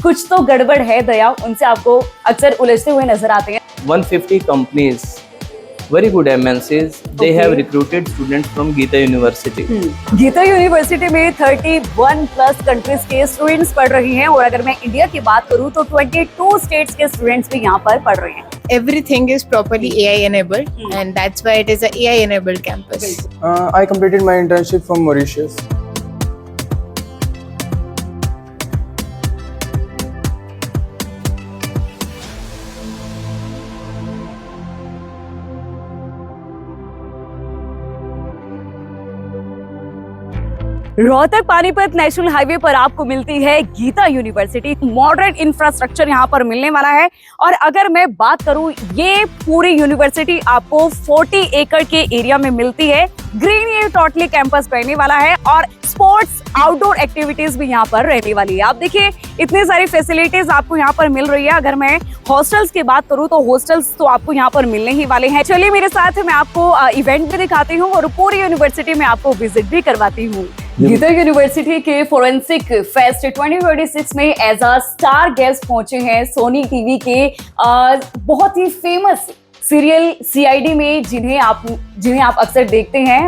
कुछ तो गड़बड़ है दया, उनसे आपको अक्सर उलझते हुए नजर आते हैं। 150 companies, very good MNCs, they have recruited students from Geeta University. Geeta university में 31 प्लस कंट्रीज के स्टूडेंट्स पढ़ रही हैं, और अगर मैं इंडिया की बात करूं तो 22 स्टेट्स के स्टूडेंट्स भी यहाँ पर पढ़ रहे हैं। Everything is properly AI enabled, and that's why it is a AI enabled campus. I completed my internship from Mauritius. Rohtak Panipat national highway पर आपको मिलती है गीता यूनिवर्सिटी। मॉडर्न इंफ्रास्ट्रक्चर यहाँ पर मिलने वाला है, और अगर मैं बात करूँ, ये पूरी यूनिवर्सिटी आपको 40 एकड़ के एरिया में मिलती है। ग्रीन ये टोटली कैंपस रहने वाला है, और स्पोर्ट्स आउटडोर एक्टिविटीज भी यहाँ पर रहने वाली है। आप देखिए इतनी सारी फैसिलिटीज आपको यहाँ पर मिल रही है। अगर मैं हॉस्टल्स की बात करूँ तो हॉस्टल्स तो आपको यहाँ पर मिलने ही वाले हैं। चलिए मेरे साथ, मैं आपको इवेंट भी दिखाती हूँ और पूरी यूनिवर्सिटी में आपको विजिट भी करवाती हूँ। गीता यूनिवर्सिटी के फोरेंसिक फेस्ट 2026 में एज अ स्टार गेस्ट पहुंचे हैं सोनी टीवी के बहुत ही फेमस सीरियल CID में जिन्हें आप अक्सर देखते हैं।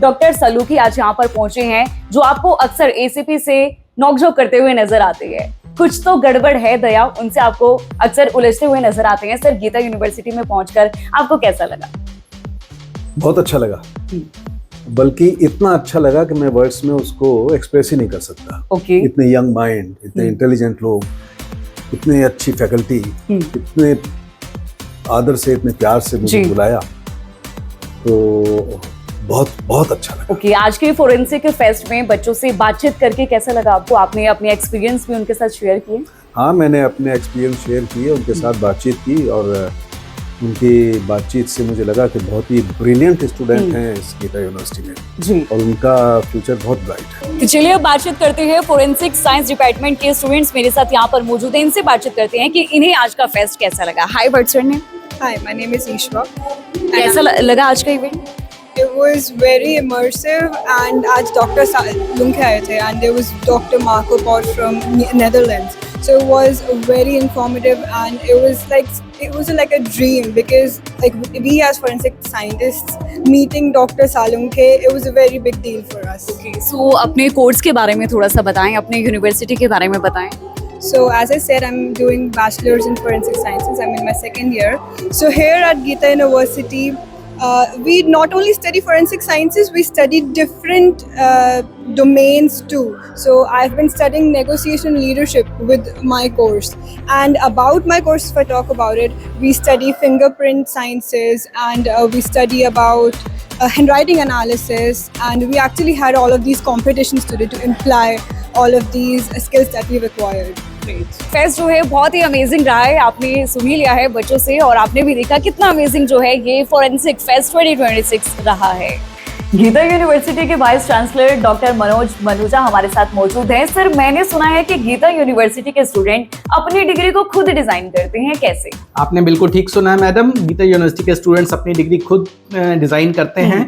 डॉक्टर सलूकी आज यहाँ पर पहुंचे हैं, जो आपको अक्सर ACP से नोकझोंक करते हुए नजर आते हैं। कुछ तो गड़बड़ है दया, उनसे आपको अक्सर उलझते हुए नजर आते हैं। सर, गीता यूनिवर्सिटी में पहुंचकर आपको कैसा लगा? बहुत अच्छा लगा, बल्कि इतना अच्छा लगा कि मैं वर्ड्स में उसको एक्सप्रेस ही नहीं कर सकता। इतने यंग माइंड, इतने इंटेलिजेंट लोग, इतनी अच्छी फैकल्टी, इतने आदर से, इतने प्यार से मुझे बुलाया, तो बहुत बहुत अच्छा लगा। आज के फोरेंसिक फेस्ट में बच्चों से बातचीत करके कैसा लगा आपको? आपने अपने एक्सपीरियंस भी उनके साथ शेयर किए? हाँ, मैंने अपने एक्सपीरियंस शेयर किए, उनके साथ बातचीत की, और उनकी बातचीत से मुझे लगा कि बहुत ही ब्रिलियंट स्टूडेंट हैं इस गीता यूनिवर्सिटी में जी, और उनका फ्यूचर बहुत ब्राइट है। तो चलिए अब बातचीत करते हैं। फोरेंसिक साइंस डिपार्टमेंट के स्टूडेंट्स मेरे साथ यहाँ पर मौजूद हैं, इनसे बातचीत करते हैं कि इन्हें आज का फेस्ट कैसा लगा। Hi, what's your name? Hi, my name is Ishwa. कैसा लगा आज का event? It was very immersive, and आज डॉक्टर सालुंके आए थे, and there was Dr. Marco Port from Netherlands. So it was very informative, and it was like a dream, because like we as forensic scientists meeting Dr. Salunke, it was a very big deal for us. So अपने course के बारे में थोड़ा सा बताएं, अपने university के बारे में बताएं। So as I said, I'm doing bachelor's in forensic sciences. I'm in my second year. So here at Geeta University, we not only study forensic sciences, we study different domains too. So I've been studying negotiation leadership with my course. And about my course, if I talk about it, we study fingerprint sciences, and we study about handwriting analysis, and we actually had all of these competitions today to imply all of these skills that we've acquired. Fest जो है बहुत ही amazing रहा है, आपने सुन ही लिया है बच्चों से, और आपने भी देखा कितना अमेजिंग जो है ये फोरेंसिक फेस्ट 2026 रहा है। गीता यूनिवर्सिटी के वाइस चांसलर डॉक्टर मनोज मनुजा हमारे साथ मौजूद हैं। सर, मैंने सुना है कि गीता यूनिवर्सिटी के स्टूडेंट अपनी डिग्री को खुद डिजाइन करते हैं, कैसे? आपने बिल्कुल ठीक सुना है मैडम, गीता यूनिवर्सिटी के स्टूडेंट्स अपनी डिग्री खुद डिजाइन करते हैं।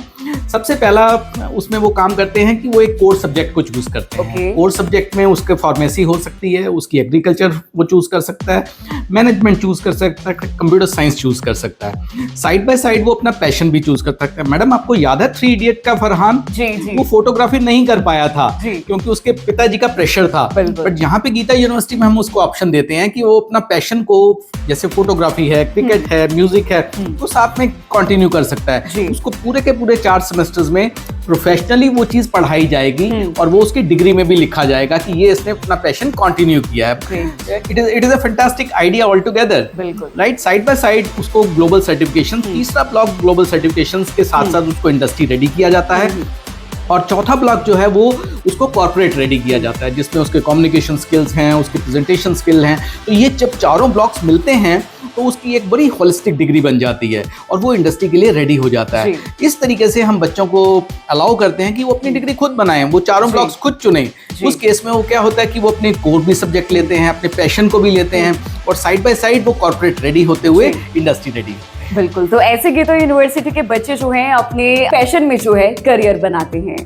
सबसे पहला उसमें वो काम करते हैं कि वो एक कोर सब्जेक्ट को चूज करते हैं। कोर सब्जेक्ट में उसके फार्मेसी हो सकती है, उसकी एग्रीकल्चर वो चूज कर सकता है, मैनेजमेंट चूज कर सकता है, कंप्यूटर साइंस चूज कर सकता है। साइड बाय साइड वो अपना पैशन भी चूज कर सकता है। मैडम, आपको याद है 3 इडियट का फरहान? जी। वो फोटोग्राफी नहीं कर पाया था क्योंकि उसके पिताजी का प्रेशर था, बट यहाँ पे गीता यूनिवर्सिटी में हम उसको ऑप्शन देते हैं कि वो अपना पैशन को, जैसे फोटोग्राफी है, क्रिकेट है, म्यूजिक है, वो साथ में कंटिन्यू कर सकता है। उसको पूरे के पूरे 4 सेमेस्टर्स में प्रोफेशनली वो चीज पढ़ाई जाएगी, और वो उसकी डिग्री में भी लिखा जाएगा कि ये इसने अपना पैशन कंटिन्यू किया है। It is a fantastic idea all together, right? Side by side उसको ग्लोबल सर्टिफिकेशन, तीसरा ब्लॉक ग्लोबल सर्टिफिकेशन के साथ साथ उसको इंडस्ट्री रेडी किया जाता है, और चौथा ब्लॉक जो है वो उसको कॉर्पोरेट रेडी किया जाता है, जिसमें उसके कम्युनिकेशन स्किल्स हैं, उसके प्रेजेंटेशन स्किल हैं। तो ये जब चारों ब्लॉक्स मिलते हैं तो उसकी एक बड़ी होलिस्टिक डिग्री बन जाती है, और वो इंडस्ट्री के लिए रेडी हो जाता है। इस तरीके से हम बच्चों को अलाउ करते हैं कि वो अपनी डिग्री खुद बनाएं, वो चारों ब्लॉक्स खुद चुनें। उस केस में वो क्या होता है कि वो अपने कोर भी सब्जेक्ट लेते हैं, अपने पैशन को भी लेते हैं, और साइड बाय साइड वो कॉर्पोरेट रेडी होते हुए इंडस्ट्री रेडी होते हैं। बिल्कुल, तो ऐसे गीता यूनिवर्सिटी के बच्चे जो हैं अपने पैशन में जो है करियर बनाते हैं।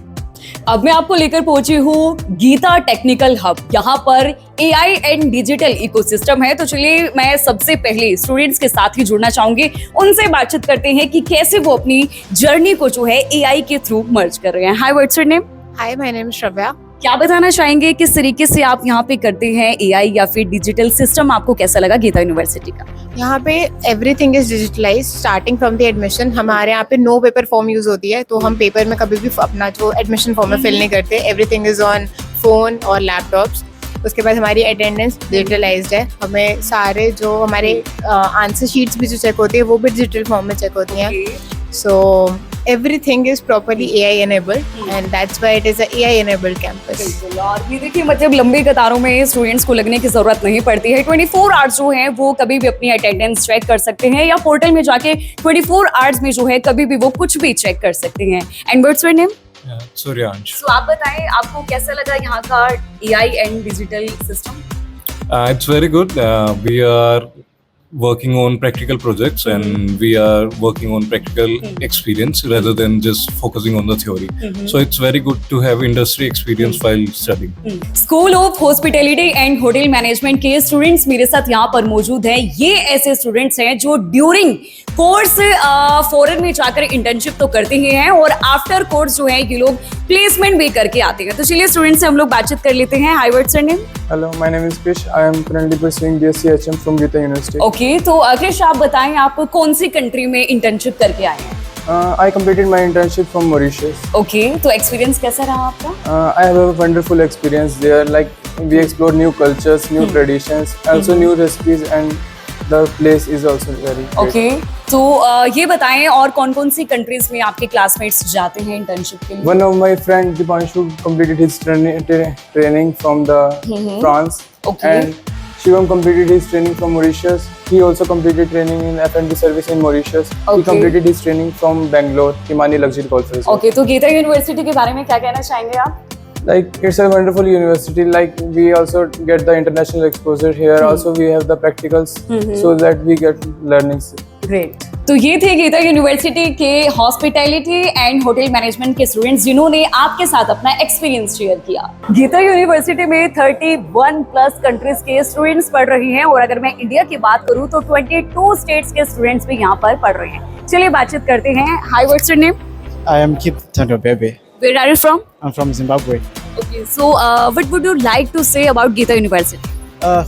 अब मैं आपको लेकर पहुंची हूँ गीता टेक्निकल हब। यहाँ पर AI एंड डिजिटल इकोसिस्टम है। तो चलिए मैं सबसे पहले स्टूडेंट्स के साथ ही जुड़ना चाहूंगी, उनसे बातचीत करते हैं कि कैसे वो अपनी जर्नी को जो है AI के थ्रू मर्ज कर रहे हैं। Hi, what's your name? Hi, my name is Shravya. क्या बताना चाहेंगे किस तरीके से आप यहाँ पे करते हैं AI या फिर डिजिटल सिस्टम आपको कैसा लगा गीता यूनिवर्सिटी का? यहाँ पे everything is digitalise starting from the admission. हमारे यहाँ पे नो पेपर फॉर्म यूज होती है, तो हम पेपर में कभी भी अपना जो एडमिशन फॉर्म है फिल नहीं करते। एवरीथिंग इज ऑन फोन और लैपटॉप्स। उसके बाद हमारी अटेंडेंस डिजिटलाइज्ड है। हमें सारे जो हमारे आंसर शीट्स भी जो चेक होती है वो भी डिजिटल फॉर्म में चेक होती हैं। सो everything is properly AI enabled and that's why it is a AI enabled campus. बिल्कुल। और ये देखिए मतलब लंबी कतारों में स्टूडेंट्स को लगने की जरूरत नहीं पड़ती है। 24 आवर्स जो है वो कभी भी अपनी अटेंडेंस चेक कर सकते हैं या पोर्टल में जाके 24 आवर्स में जो है कभी भी वो कुछ भी चेक कर सकते हैं। And what's your name? Suryansh. So आप बताएं आपको कैसा लगा यहाँ का AI and digital system? It's very good. We are working on practical projects and we are working on practical experience rather than just focusing on the theory. So it's very good to have industry experience while studying. School of hospitality and hotel management के students मेरे साथ यहाँ पर मौजूद हैं। ये ऐसे students हैं जो ड्यूरिंग कोर्स फॉरेन में जाकर इंटर्नशिप तो करते ही हैं और आफ्टर कोर्स जो है ये लोग प्लेसमेंट भी करके आते हैं। तो चलिए स्टूडेंट्स से हम लोग बातचीत कर लेते हैं। Hi, what's your name? Hello, my name is Krish. I am currently pursuing BSc HM from Gita University. Okay, तो कृष आप बताएं आप कौन सी कंट्री में इंटर्नशिप करके आए हैं? I completed my internship from Mauritius. Okay, तो एक्सपीरियंस कैसा रहा आपका? I have a wonderful experience there. Like we explore new cultures, new traditions, also new recipes, and the place is also very great. Okay, तो ये बताएं और कौन कौन सी कंट्रीज में आपके क्लासमेट्स जाते हैं इंटर्नशिप के लिए? One of my friend Dipanshu completed his training from the France, Okay. and Shivam completed his training from Mauritius. He also completed training in F&B service in Mauritius. Okay. He completed his training from Bangalore, Kimani Luxury Golf Resort. Okay, तो Gita university के बारे में क्या कहना चाहेंगे आप? Like it's a wonderful university. Like we also get the international exposure here. Also we have the practicals, so that we get learnings. Great. तो ये थे गीता यूनिवर्सिटी के हॉस्पिटैलिटी एंड होटल मैनेजमेंट के स्टूडेंट्स जिन्होंने आपके साथ अपना एक्सपीरियंस शेयर किया। गीता यूनिवर्सिटी में 31 प्लस कंट्रीज के स्टूडेंट्स पढ़ रही हैं और अगर मैं इंडिया की बात करूं तो 22 स्टेट्स के स्टूडेंट्स भी यहाँ पर पढ़ रहे हैं। चलिए बातचीत करते हैं। Hi, what's your name? I am Kit Tandobebe. Where are you from? I'm from Zimbabwe. Okay, so what would you like to say about Gita University?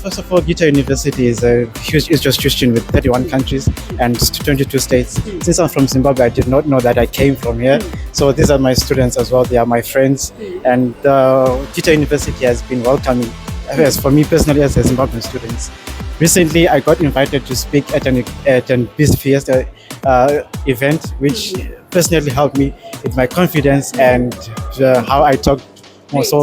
First of all, Gita University is a huge institution with 31 countries and 22 states. Since I'm from Zimbabwe, I did not know that I came from here. So these are my students as well. They are my friends. And Gita University has been welcoming, as for me personally as a Zimbabwean student. Recently, I got invited to speak at an Biz Fiesta event, which personally helped me with my confidence and how I talk more. So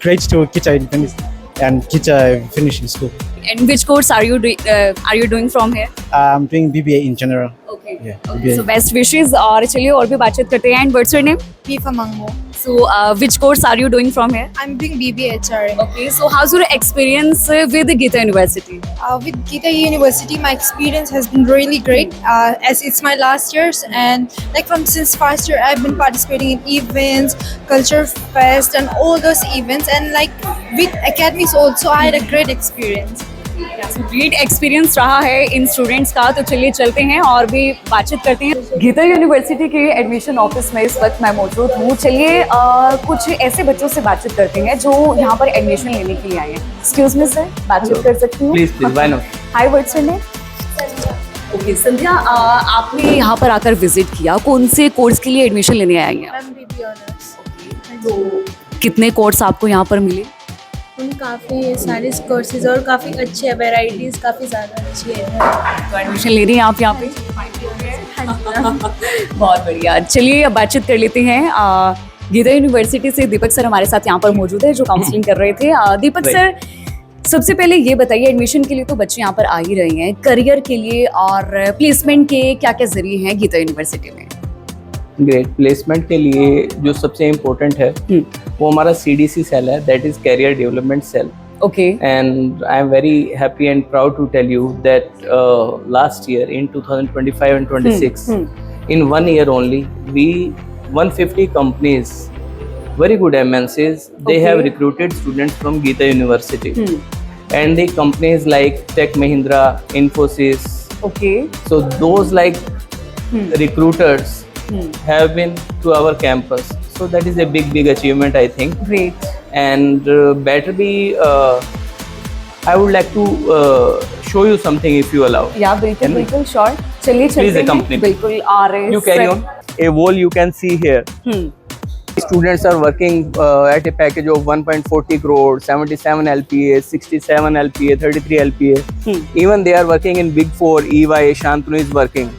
great to Gita University and Gita Finishing School. And which course are you doing from here? I'm doing BBA in general. Okay. Yeah, Okay. BBA. So best wishes और चलिए और भी बातचीत करते हैं। And what's your name? Pifa Mango. So which course are you doing from here? I'm doing BBA HRA. Okay. So how's your experience with Gita University? With Gita University, my experience has been really great as it's my last years, and like since first year I've been participating in events, culture fest and all those events, and like with academies also I had a great experience. Great experience रहा है इन students का। तो चलिए चलते हैं और भी बातचीत करते हैं। गीता यूनिवर्सिटी के एडमिशन ऑफिस में इस वक्त मैं मौजूद हूँ। चलिए कुछ ऐसे बच्चों से बातचीत करते हैं जो यहाँ पर एडमिशन लेने के लिए आए हैं। एक्सक्यूज मी सर, बातचीत कर सकती हूँ? Please, why not? Hi, what's your name? Okay Sandhya, आपने यहाँ पर आकर विजिट किया, कौन से कोर्स के लिए एडमिशन लेने आई हैं? I'm BBA honors. तो कितने कोर्स आपको यहाँ पर मिले? काफ़ी सारे कोर्सेज और काफ़ी अच्छे हैं, वेराइटीज़ काफ़ी ज़्यादा अच्छी है। तो एडमिशन ले रही हैं आप यहाँ पे? बहुत बढ़िया। चलिए अब बातचीत कर लेते हैं। गीता यूनिवर्सिटी से दीपक सर हमारे साथ यहाँ पर मौजूद है जो काउंसलिंग कर रहे थे। दीपक सर, सबसे पहले ये बताइए, एडमिशन के लिए तो बच्चे यहाँ पर आ ही रहे हैं, करियर के लिए और प्लेसमेंट के क्या क्या जरिए हैं गीता यूनिवर्सिटी में? ग्रेट। प्लेसमेंट के लिए जो सबसे इम्पोर्टेंट है वो हमारा CDC सेल है, that is career development cell. Okay. And I am very happy and proud to tell you that last year in 2025 and 26, in 1 year only, 150 companies very good MNCs. They have recruited students from Geeta University. And the companies like Tech Mahindra, Infosys. Okay. So those like recruiters have been to our campus. So that is a big achievement, I think. Great. And better be, I would like to show you something if you allow. Yeah, बिल्कुल sure. चलिए चलते हैं. Please accompany me. बिल्कुल आ रहे हैं. You carry on. A wall you can see here. Students are working at a package of 1.40 crore, 77 LPA, 67 LPA, 33 LPA. Even they are working in Big Four, EY, Shantanu is working.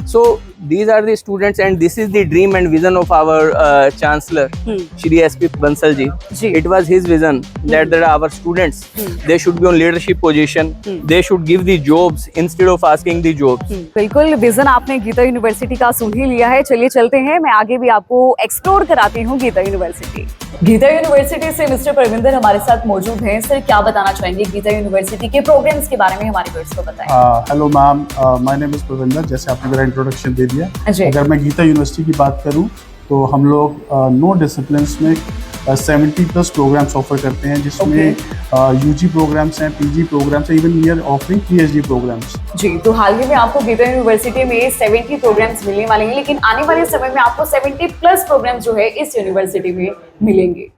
So these are the students, and this is the dream and vision of our Chancellor, Shri SP Bansal ji. It was his vision that our students, they should be on leadership position. They should give the jobs instead of asking the jobs. बिल्कुल vision आपने Gita university का सुन ही लिया है. चलिए चलते हैं, मैं आगे भी आपको एक्सप्लोर कराती हूँ गीता यूनिवर्सिटी. गीता यूनिवर्सिटी से मिस्टर परविंदर हमारे साथ मौजूद हैं. सर, क्या बताना चाहेंगे गीता यूनिवर्सिटी के प्रोग्राम्स के बारे में हमारे व्यूअर्स को बताएं. Hello ma'am, my name is Parvinder. जैसे आपने मेरा इंट्रोडक्शन दे दिया. अगर मैं गीता यूनिवर्सिटी की बात करूं तो हम लोग 9 डिसिप्लिन्स में 70+ प्रोग्राम्स ऑफर करते हैं, जिसमें यूजी प्रोग्राम्स हैं, पीजी प्रोग्राम्स हैं, even we are offering PhD programmes. जी, तो हाल ही में आपको गीता यूनिवर्सिटी में 70 प्रोग्राम्स मिलने वाले हैं, लेकिन आने वाले समय में आपको 70+ प्रोग्राम्स जो है इस यूनिवर्सिटी में मिलेंगे.